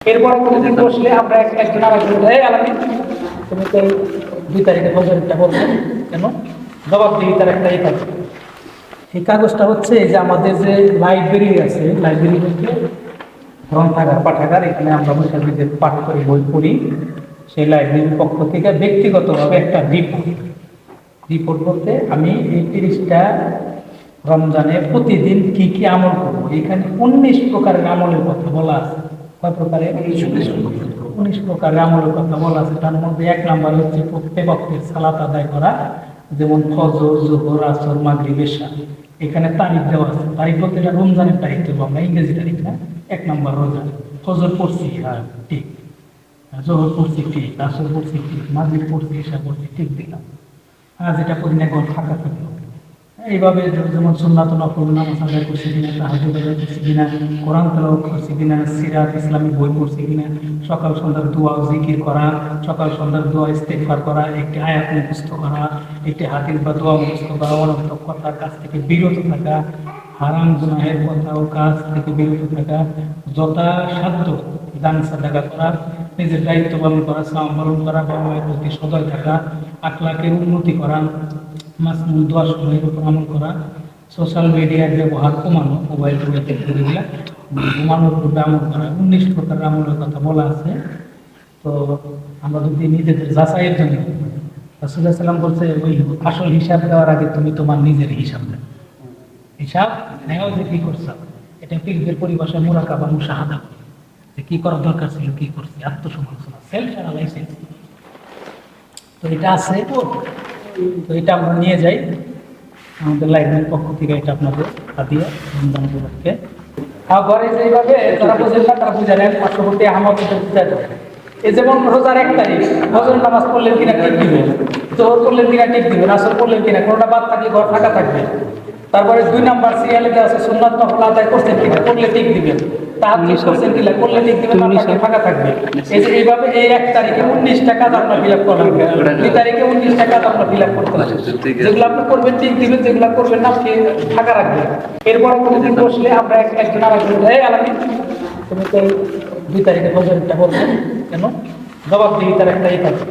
এরপর কোনোদিন বসলে আমরা একজন আরেকজন আলামিন তুমি তো 2 তারিখে ফজরটা বলছো কেন জবাবদিহি তার একটা থাকে। এই কাগজটা হচ্ছে যে আমাদের যে লাইব্রেরি আছে, লাইব্রেরি বলতে গ্রন্থাগার পাঠাগার, এখানে আমরা মুসাফিরদের পাঠ করি, বই পড়ি। সেই লাইব্রেরির পক্ষ থেকে ব্যক্তিগতভাবে একটা রিপোর্ট বলতে আমি এই 30টা রমজানে প্রতিদিন কি কি আমল করবো। এখানে 19 প্রকারের আমলের কথা বলা আছে। কয় প্রকারে? 19 প্রকারের আমলের কথা বলা আছে। তার মধ্যে 1 নাম্বার হচ্ছে প্রত্যেক ওয়াক্তের সালাত আদায় করা, যেমন ফজর, যোহর, আসর, মাগরিব, ইশা। এখানে তারিখ দেওয়া আছে। তারিখ বলতে এটা রমজানের তারিখ দেবো আমরা, ইংরেজি তারিখ না। 1 নাম্বার রোজা, ফজর পড়ছি, হ্যাঁ ঠিক, যোহর পড়ছি ঠিক, আসর পড়ছি ঠিক, মাগরিব পড়ছি, ইশা পড়ছি ঠিক দিলাম। আর যেটা করি না এখন ফাঁকা থাকলো। এইভাবে যেমন সুন্নাত নফল নামাজ আদায় করছি কিনা, তাহাজ্জুদ আদায় করছি কিনা, কোরআন তেলাওয়াত করছি কিনা, সিরাত ইসলামিক বই পড়ছি কিনা, সকাল সন্ধ্যার দোয়া জিকির করা, সকাল সন্ধ্যার দোয়া ইস্তেগফার করা, একটি আয়াত মুখস্থ করা, একটি হাদিস বা দোয়া মুখস্থ করা, অনর্থক কথার কাছ থেকে বিরত থাকা, হারাম গুনাহের কথা ও কাজ থেকে বিরত থাকা, যথাসাধ্য দান সাদাকা করা, নিজের দায়িত্ব পালন করা, সালাম পালন করা, বাবা মায়ের প্রতি সদয় থাকা, আখলাকের উন্নতি করা, মাসনুন দোয়া সময়ের উপর আমল করা, সোশ্যাল মিডিয়ার ব্যবহার কমানো, মোবাইল টোবাইল থেকে এগুলা ঘুমানোর উপর আমল করা। 19 প্রকারের আমলের কথা বলা আছে। তো আমরা যদি নিজেদের যাচাইয়ের জন্য, রাসূলুল্লাহ সাল্লাম বলছে ওই আসল হিসাব দেওয়ার আগে তুমি তোমার নিজের হিসাব দেও। হিসাব নেও যে কি করছো, এটা ফিকহের পরিভাষায় মুরাকাবা মুশাহাদা, যে কি করার দরকার ছিল কি করছি, আত্মসমালোচনা, সেলফ অ্যানালাইসিস। তো এটা আছে। তো এটা আমরা নিয়ে যাই আমাদের লাইব্রেরির পক্ষ থেকে, এটা আপনাদের হাদিয়া রমজান উপলক্ষে। আর ঘরে যেভাবে তারা বুঝেন না, তারা বুঝে নেন পার্শ্ববর্তী আহমদের বুঝে দেয়। এই যেমন রোজার 1 তারিখ ফজর নামাজ পড়লেন কিনা টিক দিবেন, জোহর পড়লেন কিনা টিক দিবেন, আসর পড়লেন কিনা, কোনোটা বাদ থাকলে ঘর ফাঁকা থাকবে। তারপরে 2 নাম্বার সিরিয়ালে দেওয়া আছে সুন্নাত নফল আদায় করছেন কিনা, করলে টিক দিবেন, তাহাজ্জুদ করছেন কিনা, করলে টিক দিবেন, না থাকলে ফাঁকা থাকবে। এই যে এইভাবে এই 1 তারিখে 19 টাকা আপনার ফিল আপ করা লাগবে, 2 তারিখে 19 টাকা আপনার ফিল আপ করতে হবে। যেগুলো আপনি করবেন টিক দিবেন, যেগুলো করবেন না ফাঁকা রাখবেন। এরপর কোনোদিন বসলে আমরা একজন আরেকজন আলামিন তুমি তো 2 তারিখে ফজরটা বলছো কেন জবাবদিহি তার একটা থাকে।